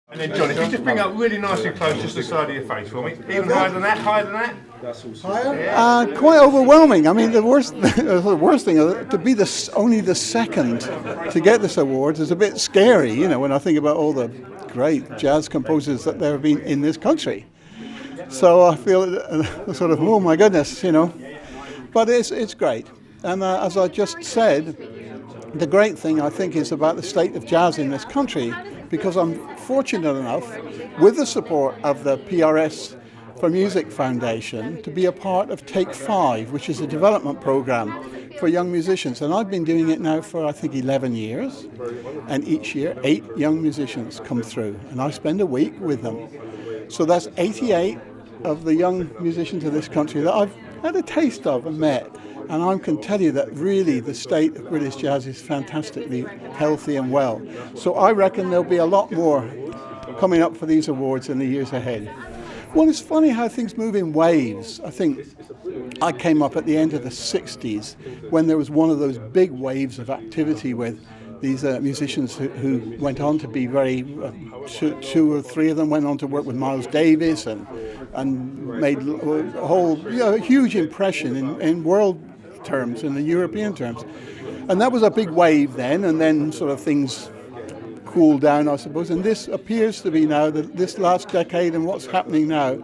And then John, if you just bring up really nice and close just the side of your face for me. Even higher than that, higher than that? Higher? Quite overwhelming. I mean, the worst thing, to be only the second to get this award is a bit scary, you know, when I think about all the great jazz composers that there have been in this country. So I feel sort of, oh my goodness, you know. But it's great. And as I just said, the great thing I think is about the state of jazz in this country, because I'm fortunate enough, with the support of the PRS for Music Foundation, to be a part of Take 5, which is a development program for young musicians. And I've been doing it now for, I think, 11 years. And each year, 8 young musicians come through. And I spend a week with them. So that's 88 of the young musicians of this country that I've had a taste of and met. And I can tell you that really the state of British jazz is fantastically healthy and well. So I reckon there'll be a lot more coming up for these awards in the years ahead. Well, it's funny how things move in waves. I think I came up at the end of the 60s when there was one of those big waves of activity with these musicians who went on to be very, 2 or 3 of them went on to work with Miles Davis and made a whole huge impression in world terms, in the European terms. And that was a big wave then, and then sort of things cooled down, I suppose. And this appears to be now, this last decade and what's happening now,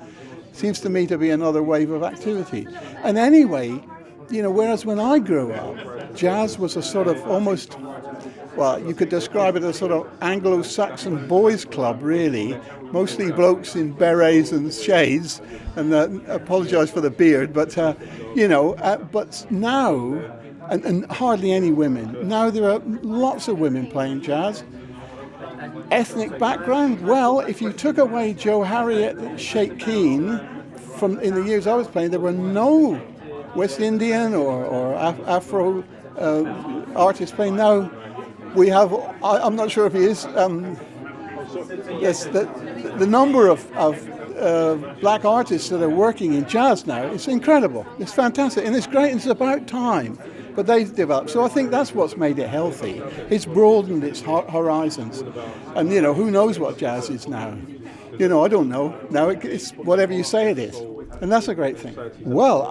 seems to me to be another wave of activity. And anyway, you know, whereas when I grew up, jazz was a sort of almost, well, you could describe it as sort of Anglo-Saxon boys' club, really. Mostly blokes in berets and shades, and apologise for the beard, but, but now, and hardly any women. Now there are lots of women playing jazz. Ethnic background, well, if you took away Joe Harriet, Sheikh Keane, in the years I was playing, there were no West Indian or Afro artists playing. Now we have, I'm not sure if he is, yes, the number of black artists that are working in jazz now, it's incredible. It's fantastic, and it's great, and it's about time. But they've developed. So I think that's what's made it healthy. It's broadened its horizons. And, you know, who knows what jazz is now? You know, I don't know. Now it's whatever you say it is. And that's a great thing. Well,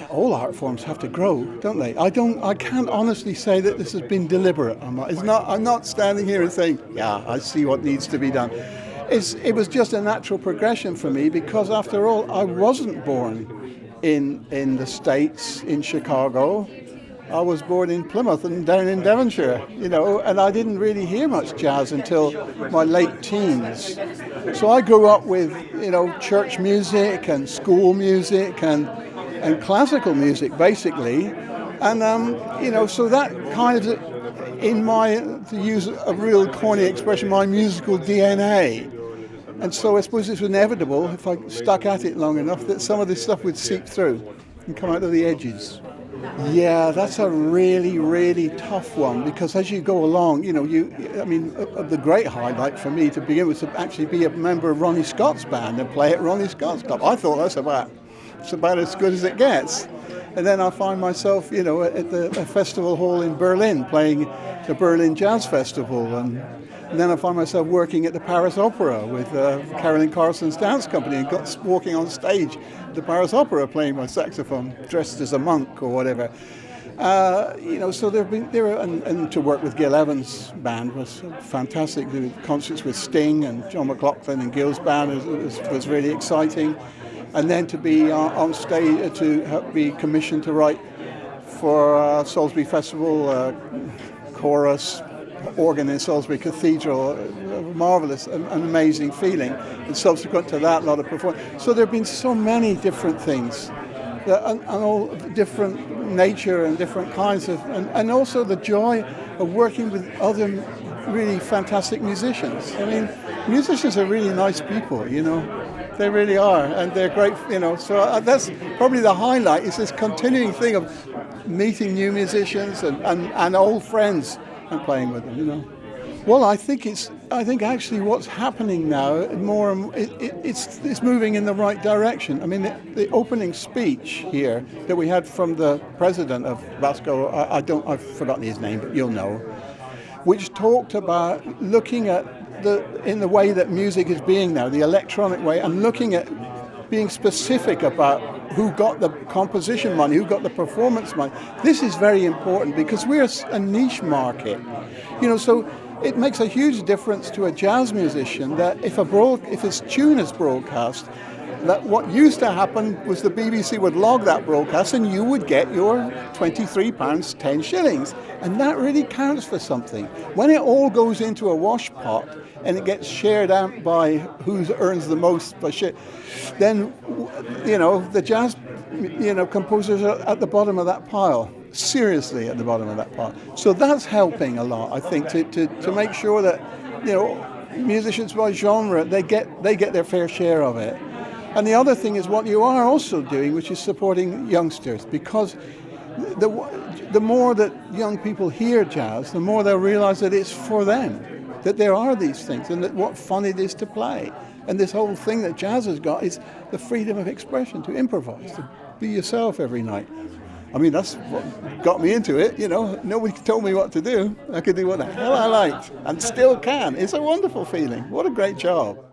all art forms have to grow, don't they? I can't honestly say that this has been deliberate. I'm not standing here and saying, yeah, I see what needs to be done. It was just a natural progression for me, because after all, I wasn't born in the States, in Chicago. I was born in Plymouth and down in Devonshire, you know, and I didn't really hear much jazz until my late teens. So I grew up with, you know, church music and school music and classical music, basically. And, you know, so that kind of, in my, to use a real corny expression, my musical DNA. And so I suppose it's inevitable, if I stuck at it long enough, that some of this stuff would seep through and come out of the edges. Yeah, that's a really, really tough one, because as you go along, you know, the great highlight for me to begin with was to actually be a member of Ronnie Scott's band and play at Ronnie Scott's club. I thought it's about as good as it gets. And then I find myself, you know, at the festival hall in Berlin playing the Berlin Jazz Festival, and then I find myself working at the Paris Opera with Carolyn Carson's dance company, and walking on stage at the Paris Opera playing my saxophone, dressed as a monk or whatever. You know, so and to work with Gil Evans' band was fantastic. The concerts with Sting and John McLaughlin and Gil's band was really exciting. And then to be on stage, to be commissioned to write for Salisbury Festival, chorus, organ in Salisbury Cathedral, a marvellous and amazing feeling. And subsequent to that, a lot of performance. So there have been so many different things, and all different nature and different kinds of, and also the joy of working with other really fantastic musicians. I mean, musicians are really nice people, you know. They really are, and they're great, you know. So that's probably the highlight, is this continuing thing of meeting new musicians and old friends and playing with them, you know. Well, I think actually what's happening now it's moving in the right direction. I mean, the opening speech here that we had from the president of Vasco, I've forgotten his name, but you'll know, which talked about looking at in the way that music is being now, the electronic way, and looking at being specific about who got the composition money, who got the performance money. This is very important because we're a niche market. So it makes a huge difference to a jazz musician that if his tune is broadcast, that what used to happen was the BBC would log that broadcast and you would get your £23, 10 shillings. And that really counts for something. When it all goes into a wash pot and it gets shared out by who earns the most per share, then, the jazz, composers are at the bottom of that pile. Seriously at the bottom of that pile. So that's helping a lot, I think, to make sure that, musicians by genre, they get their fair share of it. And the other thing is what you are also doing, which is supporting youngsters, because the more that young people hear jazz, the more they'll realize that it's for them, that there are these things, and that what fun it is to play. And this whole thing that jazz has got is the freedom of expression, to improvise, to be yourself every night. I mean, that's what got me into it, Nobody told me what to do. I could do what the hell I liked, and still can. It's a wonderful feeling. What a great job.